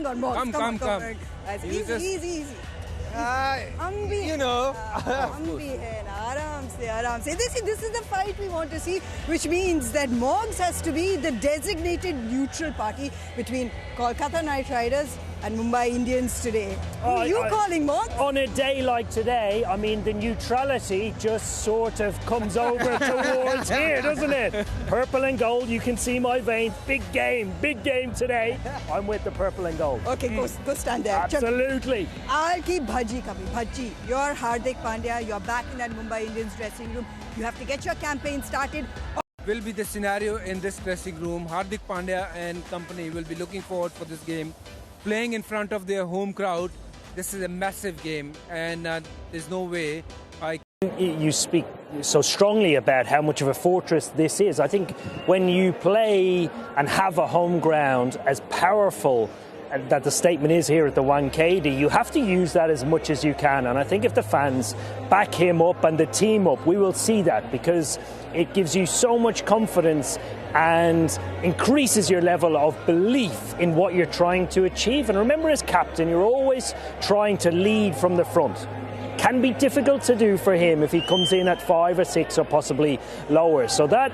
Come. Easy. You know. Aram se. This is the fight we want to see, which means that Moggs has to be the designated neutral party between Kolkata Knight Riders and Mumbai Indians today. Who are you calling, Moggs? On a day like today, I mean, the neutrality just sort of comes over towards here, doesn't it? Purple and gold, you can see my veins. Big game today. I'm with the purple and gold. Okay, go stand there. Absolutely. I'll keep Bhaji coming. Bhaji, you're Hardik Pandya. You're back in that Mumbai Indians dressing room. You have to get your campaign started. Will be the scenario in this dressing room. Hardik Pandya and company will be looking forward for this game. Playing in front of their home crowd, this is a massive game, and there's no way You speak so strongly about how much of a fortress this is. I think when you play and have a home ground as powerful that the statement is here at the Wankhede, you have to use that as much as you can. And I think if the fans back him up and the team up, we will see that, because it gives you so much confidence and increases your level of belief in what you're trying to achieve. And remember, as captain, you're always trying to lead from the front. Can be difficult to do for him if he comes in at 5 or 6 or possibly lower. So that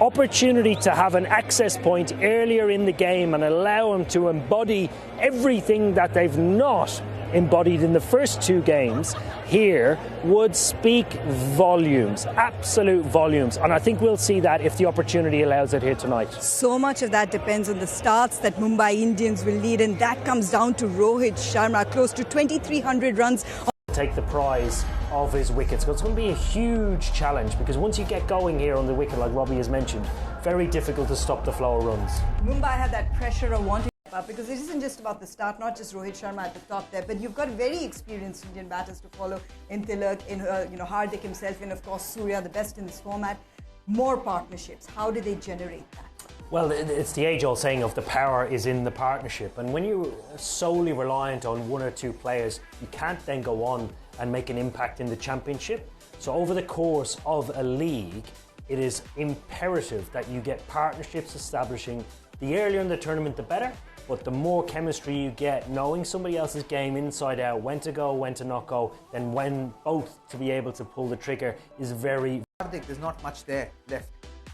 opportunity to have an access point earlier in the game and allow him to embody everything that they've not embodied in the first 2 games here would speak volumes, absolute volumes. And I think we'll see that if the opportunity allows it here tonight. So much of that depends on the starts that Mumbai Indians will lead, and that comes down to Rohit Sharma, close to 2,300 runs. Take the prize of his wickets. It's going to be a huge challenge, because once you get going here on the wicket, like Robbie has mentioned, very difficult to stop the flow of runs. Mumbai had that pressure of wanting to up, because it isn't just about the start, not just Rohit Sharma at the top there, but you've got very experienced Indian batters to follow in Tilak, in Hardik himself, and of course Surya, the best in this format. More partnerships. How do they generate that? Well, it's the age-old saying of the power is in the partnership. And when you're solely reliant on 1 or 2 players, you can't then go on and make an impact in the championship. So over the course of a league, it is imperative that you get partnerships establishing. The earlier in the tournament, the better. But the more chemistry you get, knowing somebody else's game inside out, when to go, when to not go, then when both to be able to pull the trigger is very... There's not much there left.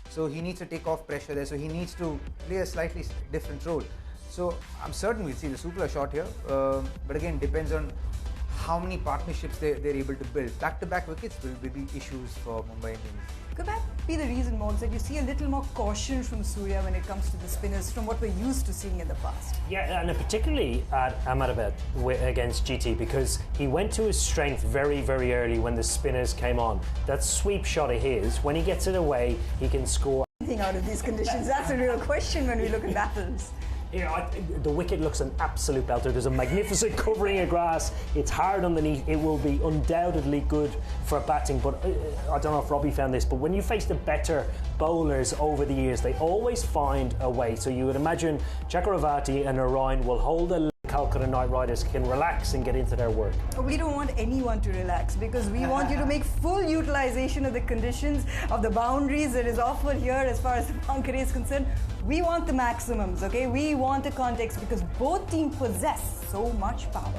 So he needs to take off pressure there, so he needs to play a slightly different role. So I'm certain we'll see the Supla shot here, but again, depends on how many partnerships they're able to build. Back-to-back wickets will be issues for Mumbai Indians. Could that be the reason, Moggs, that you see a little more caution from Surya when it comes to the spinners from what we're used to seeing in the past? Yeah, and particularly at Ahmedabad against GT, because he went to his strength very, very early when the spinners came on. That sweep shot of his, when he gets it away, he can score. Anything out of these conditions? That's a real question when we look at battles. Yeah, the wicket looks an absolute belter. There's a magnificent covering of grass. It's hard underneath. It will be undoubtedly good for batting. But I don't know if Robbie found this, but when you face the better bowlers over the years, they always find a way. So you would imagine Chakravarti and Narayan will hold a Calcutta Knight Riders can relax and get into their work. We don't want anyone to relax, because we want you to make full utilization of the conditions, of the boundaries that is offered here as far as the Wankhede is concerned. We want the maximums, okay? We want the context, because both teams possess so much power.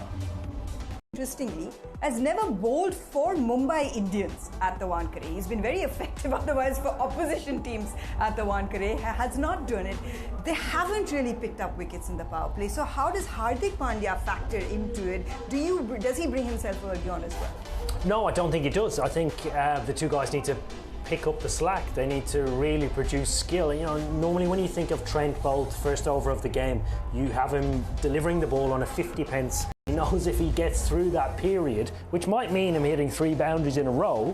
Interestingly, has never bowled for Mumbai Indians at the Wankhede. He's been very effective otherwise for opposition teams at the Wankhede. Has not done it. They haven't really picked up wickets in the power play. So how does Hardik Pandya factor into it? Does he bring himself early on as well? No, I don't think he does. I think the 2 guys need to pick up the slack. They need to really produce skill. You know, normally when you think of Trent Bolt, first over of the game, you have him delivering the ball on a 50 pence. He knows if he gets through that period, which might mean him hitting 3 boundaries in a row,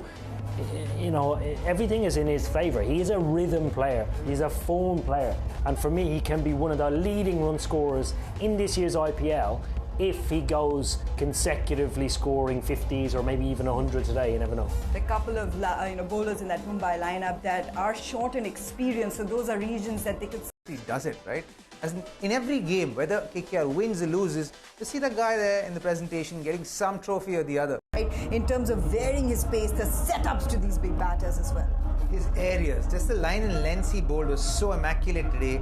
you know, everything is in his favour. He is a rhythm player. He's a form player. And for me, he can be one of the leading run scorers in this year's IPL if he goes consecutively scoring 50s or maybe even 100 today. You never know. A couple of bowlers in that Mumbai lineup that are short in experience, so those are regions that they could... He does it, right? As in every game, whether KKR wins or loses, you see the guy there in the presentation getting some trophy or the other. Right, in terms of varying his pace, the setups to these big batters as well. His areas, just the line and lengths he bowled was so immaculate today,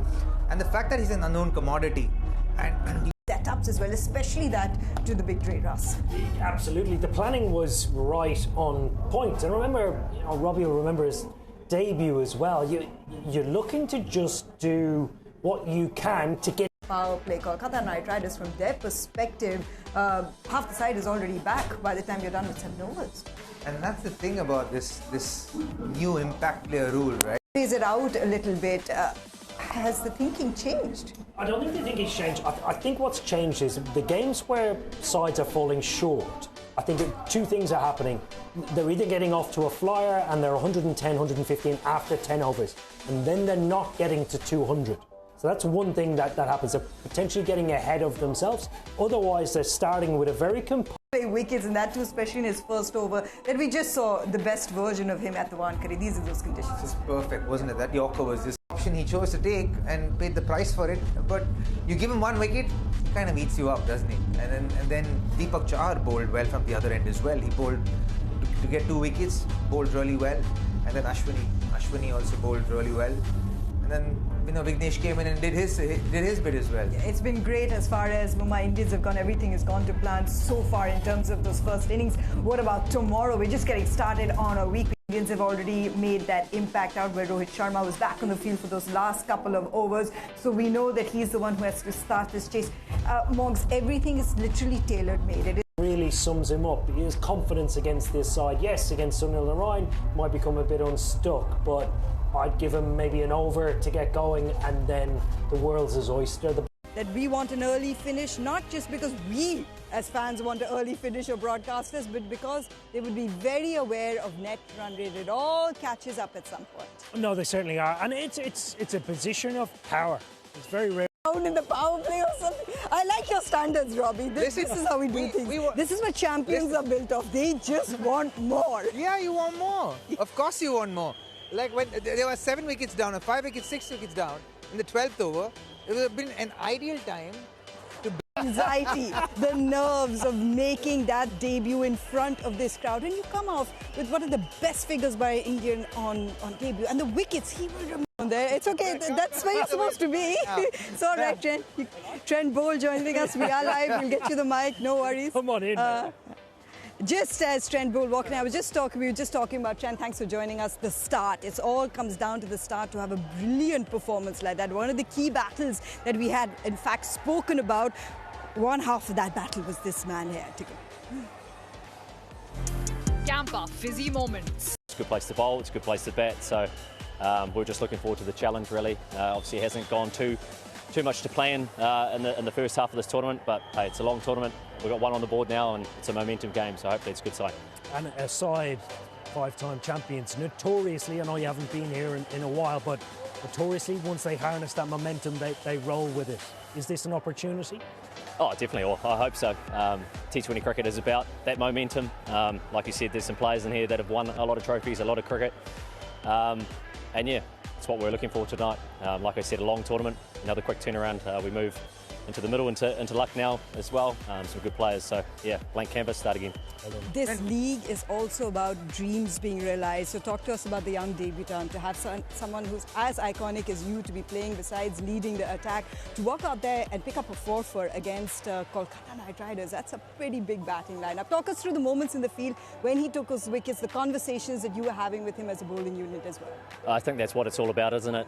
and the fact that he's an unknown commodity and setup shots as well, especially that to the big trade, Russ. Absolutely. The planning was right on point. And remember, Robbie will remember his debut as well. You're looking to just do what you can to get Power play. Kolkata Knight Riders, from their perspective, half the side is already back by the time you're done with 7 overs. And that's the thing about this new impact player rule, right? Plays it out a little bit. Has the thinking changed? I don't think the thinking's changed. I think what's changed is the games where sides are falling short. I think that 2 things are happening. They're either getting off to a flyer and they're 110, 115 after 10 overs, and then they're not getting to 200. So that's one thing that happens. They're potentially getting ahead of themselves. Otherwise, they're starting with a very wickets, and that too, especially in his first over, that we just saw the best version of him at the Wankhede. These are those conditions. This is perfect, wasn't it? That Yorker was this option he chose to take and paid the price for it. But you give him 1 wicket, he kind of eats you up, doesn't he? And then Deepak Chahar bowled well from the other end as well. He bowled to get 2 wickets, bowled really well. And then Ashwini also bowled really well. And then Vignesh came in and did his bit as well. It's been great as far as Mumbai Indians have gone. Everything has gone to plan so far in terms of those first innings. What about tomorrow? We're just getting started on a week. Indians have already made that impact out where Rohit Sharma was back on the field for those last couple of overs. So we know that he's the one who has to start this chase. Monks, everything is literally tailor-made. It really sums him up. His confidence against this side, yes, against Sunil Narine, might become a bit unstuck, but I'd give him maybe an over to get going, and then the world's his oyster. That we want an early finish, not just because we as fans want an early finish or broadcasters, but because they would be very aware of net run rate. It all catches up at some point. No, they certainly are, and it's a position of power. It's very rare. In the power play or something. I like your standards, Robbie. This is how we do things. This is what champions are built of. They just want more. Yeah, you want more. Of course you want more. Like when there were 7 wickets down, or 5 wickets, 6 wickets down in the 12th over, it would have been an ideal time to anxiety, the nerves of making that debut in front of this crowd. And you come out with one of the best figures by Indian on debut. And the wickets, he will remember there. It's okay, that's where you're supposed to be. It's all right, Trent. Trent Bowl joining us. We are live. We'll get you the mic. No worries. Come on in. Just as Trent Bowl walking, we were just talking about Trent. Thanks for joining us. The start. It all comes down to the start to have a brilliant performance like that. One of the key battles that we had, in fact, spoken about. One half of that battle was this man here. Camper, fizzy moments. It's a good place to bowl. It's a good place to bat. So we're just looking forward to the challenge. Really, obviously, it hasn't gone too much to plan in the first half of this tournament, but hey, it's a long tournament. We've got 1 on the board now, and it's a momentum game, so hopefully it's a good sign. And a side, 5-time champions, notoriously, I know you haven't been here in a while, but notoriously, once they harness that momentum, they roll with it. Is this an opportunity? Oh, definitely. Well, I hope so. T20 cricket is about that momentum. Like you said, there's some players in here that have won a lot of trophies, a lot of cricket. And yeah, it's what we're looking for tonight. Like I said, a long tournament, another quick turnaround. We move into the middle, into luck now as well. Some good players. So yeah, blank canvas, start again. This league is also about dreams being realised. So talk to us about the young debutant, to have someone who's as iconic as you to be playing besides leading the attack, to walk out there and pick up a 4-for against Kolkata Knight Riders. That's a pretty big batting lineup. Talk us through the moments in the field when he took his wickets, the conversations that you were having with him as a bowling unit as well. I think that's what it's all about, isn't it?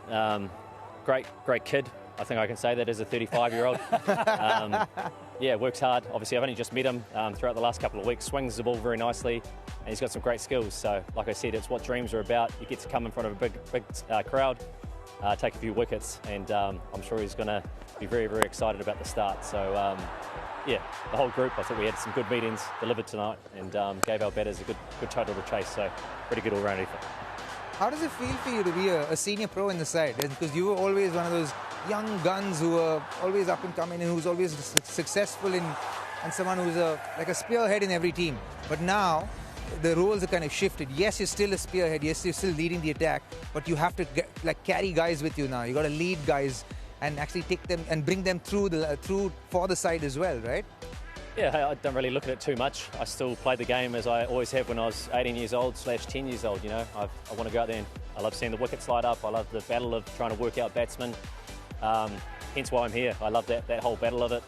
Great kid. I think I can say that as a 35-year-old. Yeah, works hard. Obviously, I've only just met him throughout the last couple of weeks. Swings the ball very nicely, and he's got some great skills. So, like I said, it's what dreams are about. You get to come in front of a big crowd, take a few wickets, and I'm sure he's going to be very, very excited about the start. So, yeah, the whole group, I think we had some good meetings, delivered tonight, and gave our batters a good total to chase. So, pretty good all-round effort. How does it feel for you to be a senior pro in the side? Because you were always one of those young guns who are always up and coming and who's always successful and someone who's like a spearhead in every team. But now the roles are kind of shifted. Yes, you're still a spearhead. Yes, you're still leading the attack, but you have to carry guys with you now. You got to lead guys and actually take them and bring them through for the side as well, right? Yeah, I don't really look at it too much. I still play the game as I always have when I was 18 years old / 10 years old. You know, I want to go out there and I love seeing the wickets light up. I love the battle of trying to work out batsmen. Hence why I'm here. I love that whole battle of it.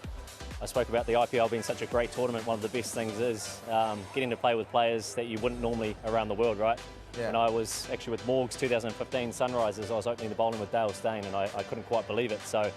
I spoke about the IPL being such a great tournament. One of the best things is getting to play with players that you wouldn't normally around the world, right? Yeah. And I was actually with Morgs 2015 Sunrisers. I was opening the bowling with Dale Steyn, and I couldn't quite believe it. So,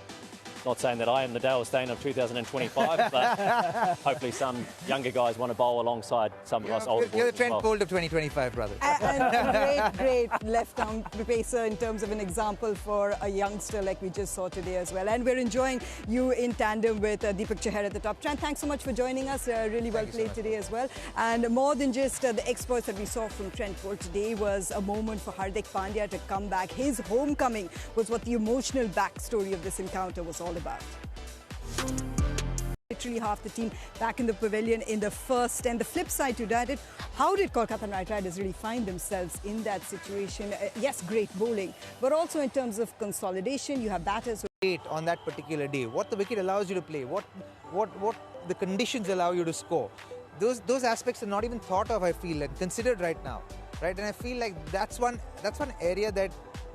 not saying that I am the Dale Steyn of 2025, but hopefully some younger guys want to bowl alongside some of us older boys. You're the as well. Trent Bolt of 2025, brother. And great left-arm pacer in terms of an example for a youngster like we just saw today as well. And we're enjoying you in tandem with Deepak Chahar at the top. Trent, thanks so much for joining us. Really well played today as well. And more than just the experts that we saw from Trent Bolt today was a moment for Hardik Pandya to come back. His homecoming was what the emotional backstory of this encounter was all about. Literally half the team back in the pavilion in the first, and the flip side to that, how did Kolkata Knight Riders really find themselves in that situation? Yes, great bowling, but also in terms of consolidation, you have batters on that particular day, what the wicket allows you to play, what the conditions allow you to score. Those aspects are not even thought of, I feel, and considered right now, right? And I feel like that's one area that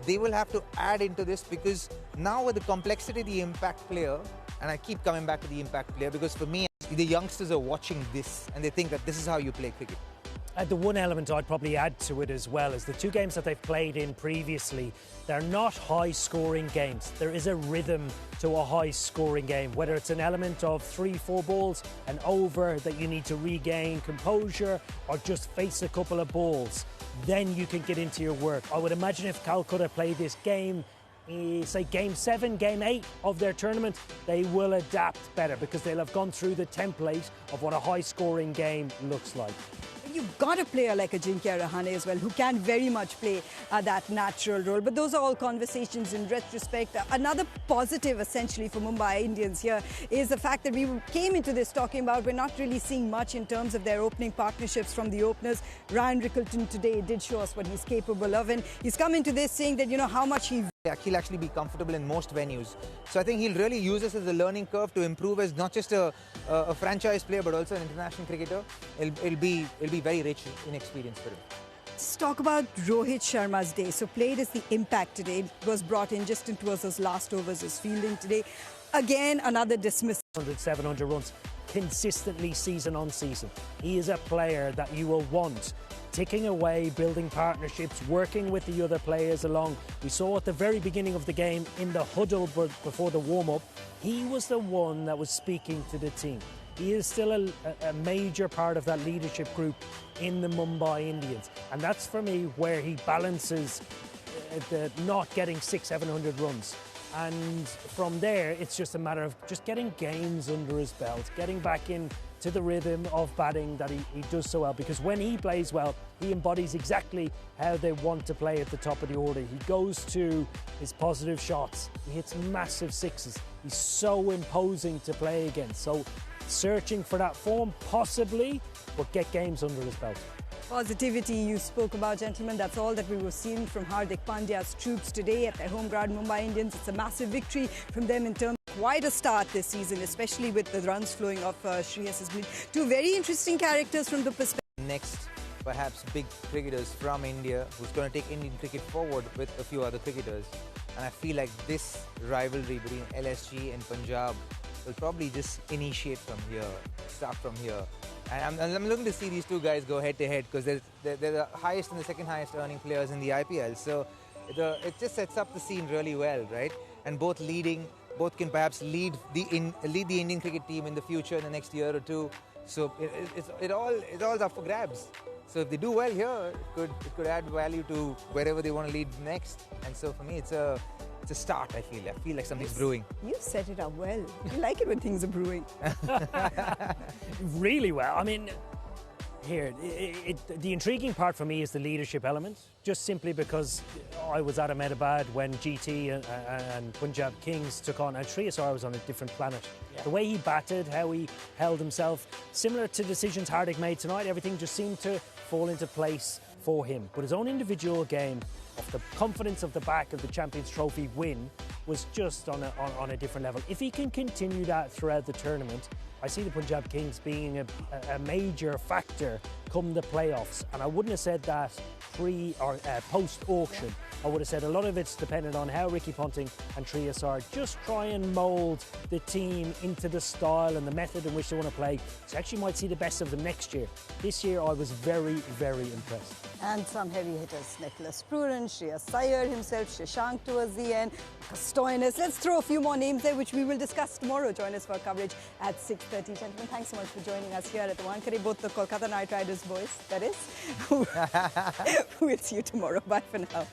they will have to add into this, because now with the complexity of the impact player, and I keep coming back to the impact player, because for me, the youngsters are watching this and they think that this is how you play cricket. The one element I'd probably add to it as well is the two games that they've played in previously, they're not high-scoring games. There is a rhythm to a high-scoring game, whether it's an element of 3-4 balls, an over that you need to regain composure, or just face a couple of balls. Then you can get into your work. I would imagine if Calcutta play this game, say Game 7, Game 8 of their tournament, they will adapt better because they'll have gone through the template of what a high-scoring game looks like. You've got a player like Ajinkya Rahane as well, who can very much play that natural role. But those are all conversations in retrospect. Another positive, essentially, for Mumbai Indians here is the fact that we came into this talking about we're not really seeing much in terms of their opening partnerships from the openers. Ryan Rickleton today did show us what he's capable of, and he's come into this saying that, you know, how much He'll actually be comfortable in most venues. So I think he'll really use this as a learning curve to improve as not just a franchise player, but also an international cricketer. It'll be very rich in experience for him. Let's talk about Rohit Sharma's day. So played as the impact today. Was brought in just towards his last overs, his fielding today. Again, another dismissal. 700 runs consistently season on season. He is a player that you will want ticking away, building partnerships, working with the other players along. We saw at the very beginning of the game in the huddle before the warm-up, he was the one that was speaking to the team. He is still a major part of that leadership group in the Mumbai Indians. And that's, for me, where he balances the not getting 600-700 runs. And from there, it's just a matter of just getting games under his belt, getting back in to the rhythm of batting that he does so well, because when he plays well, he embodies exactly how they want to play at the top of the order. He goes to his positive shots, he hits massive sixes, he's so imposing to play against. So searching for that form, possibly, but get games under his belt. Positivity you spoke about, gentlemen. That's all that we were seeing from Hardik Pandya's troops today at their home ground, Mumbai Indians. It's a massive victory from them in terms of quite a start this season, especially with the runs flowing off Shreyas Green. Two very interesting characters from the perspective. Next, perhaps big cricketers from India who's going to take Indian cricket forward with a few other cricketers. And I feel like this rivalry between LSG and Punjab will probably just initiate from here, start from here. And I'm looking to see these two guys go head-to-head, because they're the highest and the second highest earning players in the IPL. So it just sets up the scene really well, right? And both can perhaps lead the Indian cricket team in the future, in the next year or two. So it's all up for grabs. So if they do well here, it could add value to wherever they want to lead next. And so for me, it's a start. I feel like something's brewing. You set it up well. You like it when things are brewing. Really well. I mean, here, the intriguing part for me is the leadership element, just simply because I was at Ahmedabad when GT and Punjab Kings took on, and Shreyas was on a different planet. Yeah. The way he batted, how he held himself, similar to decisions Hardik made tonight, everything just seemed to fall into place for him. But his own individual game, of the confidence of the back of the Champions Trophy win, was just on a different level. If he can continue that throughout the tournament, I see the Punjab Kings being a major factor come the playoffs, and I wouldn't have said that pre or post-auction. I would have said a lot of it's dependent on how Ricky Ponting and Triasar just try and mould the team into the style and the method in which they want to play. So actually might see the best of them next year. This year I was very, very impressed. And some heavy hitters, Nicholas Prurin, Shreyas Iyer himself, Shashank towards the end, Stoinis. Let's throw a few more names there, which we will discuss tomorrow. Join us for coverage at 6:30. Gentlemen, thanks so much for joining us here at the Wankhede, both the Kolkata Knight Riders boys, that is. We'll see you tomorrow. Bye for now.